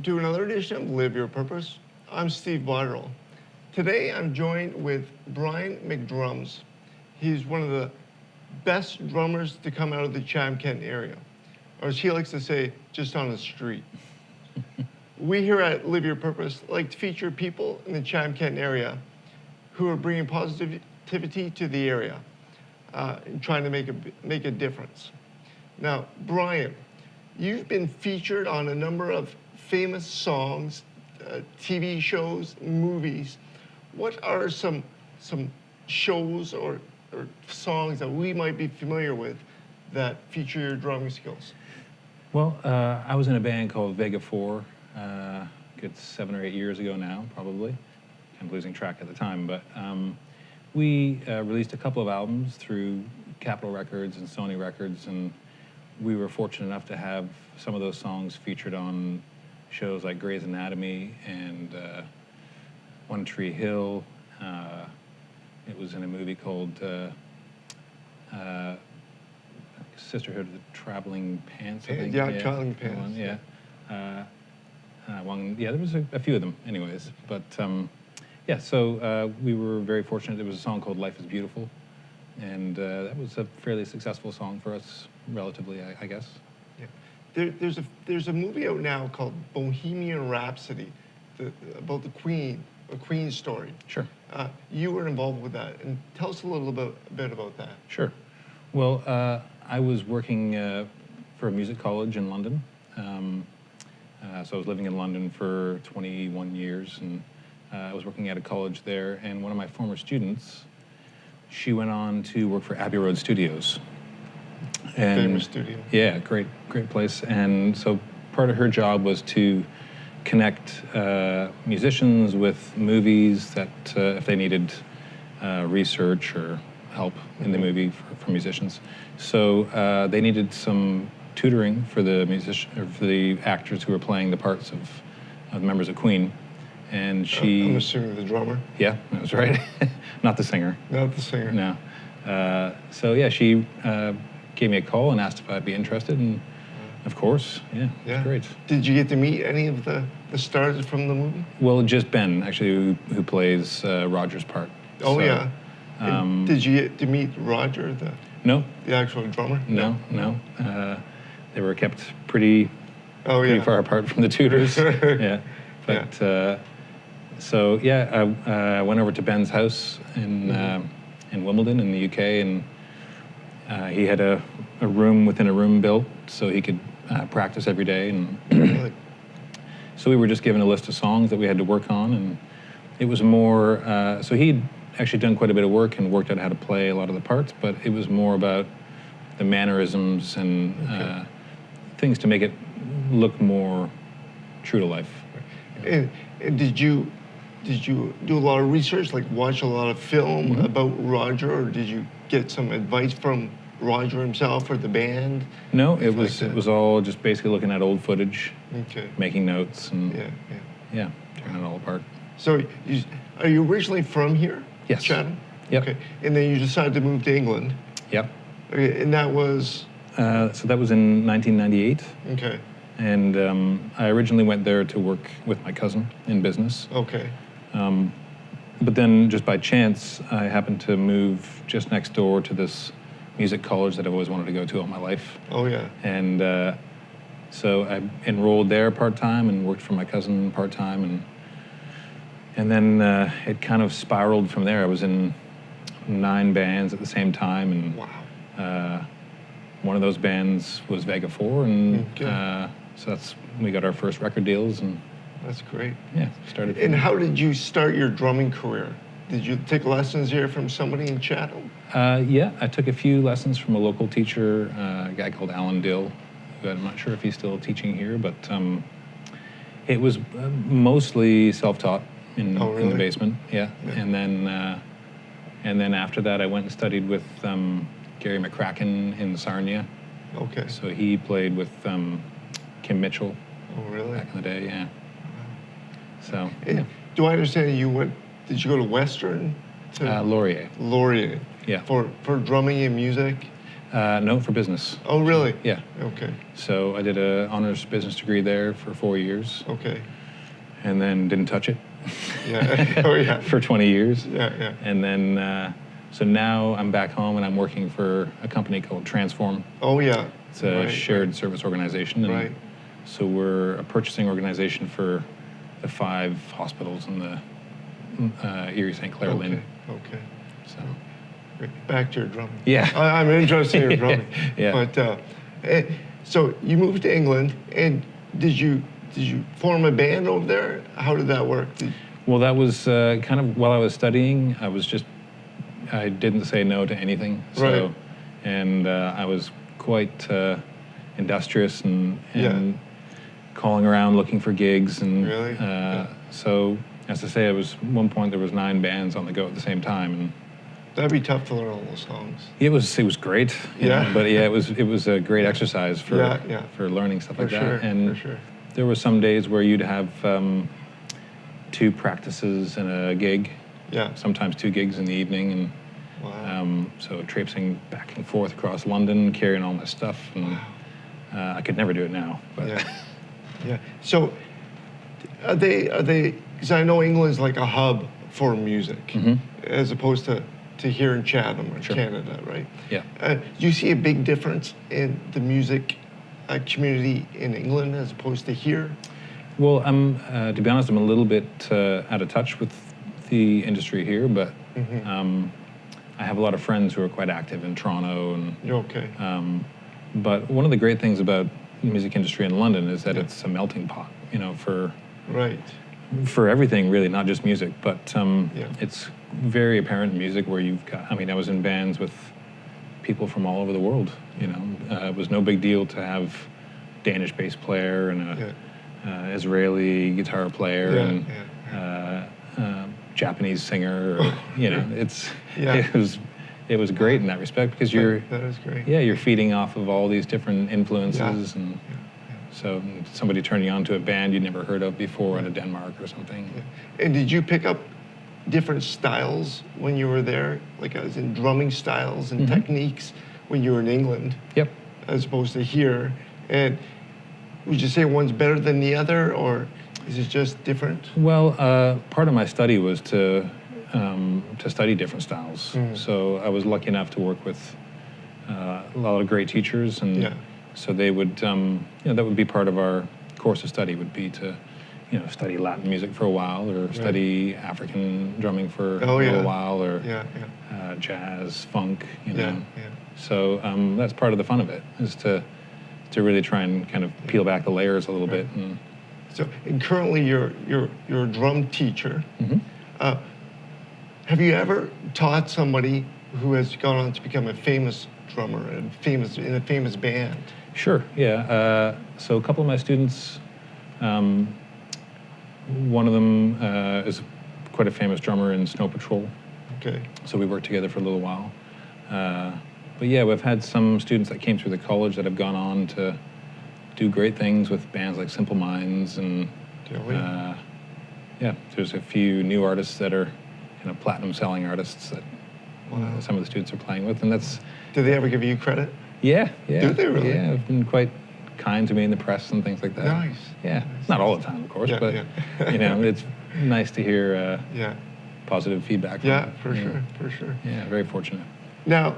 to another edition of Live Your Purpose. I'm Steve Bottrill. Today I'm joined with Bryan McLellan. He's one of the best drummers to come out of the Chatham-Kent area, or as he likes to say, just on the street. We here at Live Your Purpose like to feature people in the Chatham-Kent area who are bringing positivity to the area and trying to make a difference. Now, Bryan, you've been featured on a number of famous songs, TV shows, movies. What are some shows or songs that we might be familiar with that feature your drumming skills? Well, I was in a band called Vega 4, good 7 or 8 years ago now, probably. I'm losing track at the time, but we released a couple of albums through Capitol Records and Sony Records, and we were fortunate enough to have some of those songs featured on shows like Grey's Anatomy and One Tree Hill. It was in a movie called Sisterhood of the Traveling Pants, I think. Yeah, Traveling Pants. One, yeah. There was a few of them anyways. But yeah, so we were very fortunate. There was a song called Life is Beautiful, and that was a fairly successful song for us, relatively, I guess. Yeah. There's a movie out now called Bohemian Rhapsody, about the Queen, a Queen story. Sure. You were involved with that, and tell us a little bit about that. Sure. Well, I was working for a music college in London. So I was living in London for 21 years, and I was working at a college there, and one of my former students, she went on to work for Abbey Road Studios. And famous studio. Yeah, great place. And so part of her job was to connect musicians with movies that if they needed research or help in the movie for musicians. So they needed some tutoring for the actors who were playing the parts of members of Queen. And she... I'm assuming the drummer? Yeah, that was right. Not the singer. Not the singer. No. So yeah, she gave me a call and asked if I'd be interested, and of course, yeah, it was great. Did you get to meet any of the stars from the movie? Well, just Ben, actually, who plays Roger's part. Oh, so, yeah. Did you get to meet Roger, No. The actual drummer? No. They were kept pretty far apart from the tutors. Yeah. But so yeah, I went over to Ben's house in Wimbledon in the UK, and he had a room within a room built so he could practice every day, and so we were just given a list of songs that we had to work on, and it was more. So he'd actually done quite a bit of work and worked out how to play a lot of the parts, but it was more about the mannerisms and things to make it look more true to life. And did you do a lot of research, like watch a lot of film about Roger, or did you get some advice from Roger himself or the band? No, it was all just basically looking at old footage, making notes, and tearing it all apart. So, are you originally from here? Yes. Chatham? Yep. Okay. And then you decided to move to England? Yep. Okay, and that was? So that was in 1998. Okay. And I originally went there to work with my cousin in business. Okay. But then, just by chance, I happened to move just next door to this music college that I've always wanted to go to all my life. Oh, yeah. And so I enrolled there part-time and worked for my cousin part-time. And then it kind of spiraled from there. I was in 9 bands at the same time. And wow. One of those bands was Vega 4. And so we got our first record deals. And that's great. Yeah, started. And how did you start your drumming career? Did you take lessons here from somebody in Chatham? Yeah, I took a few lessons from a local teacher, a guy called Alan Dill, who I'm not sure if he's still teaching here, but it was mostly self-taught in the basement. Yeah. And then after that, I went and studied with Gary McCracken in Sarnia. Okay. So he played with Kim Mitchell. Oh, really? Back in the day, yeah. So. Do I understand did you go to Western? Laurier. Laurier. Yeah. For drumming and music? No, for business. Oh, really? Yeah. Okay. So I did an honors business degree there for 4 years. Okay. And then didn't touch it. Yeah. Oh, yeah. For 20 years. Yeah, yeah. And then, so now I'm back home and I'm working for a company called Transform. Oh, yeah. It's a shared service organization. And so we're a purchasing organization for the 5 hospitals in the Erie St. Clair Lynn. Okay. So. Back to your drumming. Yeah. I'm interested in your drumming. Yeah. But so you moved to England, and did you form a band over there? How did that work? Well, that was kind of while I was studying. I didn't say no to anything. So, and I was quite industrious and calling around looking for gigs. And so, as I say, at one point there was 9 bands on the go at the same time. And that'd be tough to learn all those songs. It was great. Yeah. But yeah, it was a great exercise for learning stuff like that. And there were some days where you'd have 2 practices and a gig. Yeah. Sometimes 2 gigs in the evening, and so traipsing back and forth across London, carrying all my stuff, and I could never do it now. But yeah. So are they? Because I know England's like a hub for music, as opposed to here in Chatham or Canada, right? Yeah. Do you see a big difference in the music community in England as opposed to here? Well, to be honest, I'm a little bit out of touch with the industry here, but I have a lot of friends who are quite active in Toronto. And, but one of the great things about the music industry in London is that it's a melting pot, for everything really, not just music, but it's very apparent in music where you've got, I was in bands with people from all over the world, it was no big deal to have Danish bass player and a Israeli guitar player and Japanese singer, it was great in that respect because that is great. You're feeding off of all these different influences and so somebody turning you on to a band you'd never heard of before out of Denmark or something. And did you pick up different styles when you were there, like as in drumming styles and techniques when you were in England? Yep. As opposed to here, and would you say one's better than the other, or is it just different? Well, part of my study was to study different styles. So I was lucky enough to work with a lot of great teachers, and so they would, that would be part of our course of study would be to, study Latin music for a while, or study African drumming for a little while, or jazz, funk, So that's part of the fun of it, is to really try and kind of peel back the layers a little bit. And currently you're a drum teacher. Have you ever taught somebody who has gone on to become a famous drummer and in a famous band? Sure, yeah. So a couple of my students, one of them is quite a famous drummer in Snow Patrol. Okay. So we worked together for a little while. But yeah, we've had some students that came through the college that have gone on to do great things with bands like Simple Minds, and there's a few new artists that are kind of platinum selling artists that some of the students are playing with, and that's. Do they ever give you credit? Yeah. Do they really? Yeah, have been quite kind to me in the press and things like that. Nice. Yeah, nice. Not all the time, of course, but it's nice to hear positive feedback. For sure. Yeah, very fortunate. Now,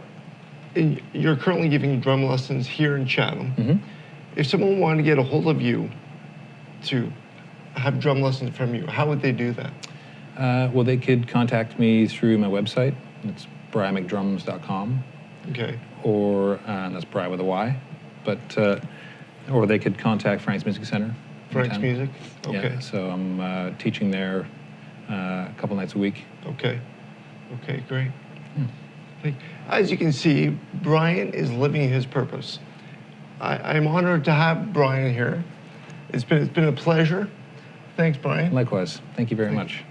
you're currently giving drum lessons here in Chatham. If someone wanted to get a hold of you to have drum lessons from you, how would they do that? Well, they could contact me through my website. It's bryanmcdrums.com. Okay. Or that's Bry with a Y, but or they could contact Frank's Music Center. Frank's Music. Okay. Yeah, so I'm teaching there a couple nights a week. Okay. Okay, great. As you can see, Bryan is living his purpose. I'm honored to have Bryan here. It's been a pleasure. Thanks, Bryan. Likewise. Thank you very much.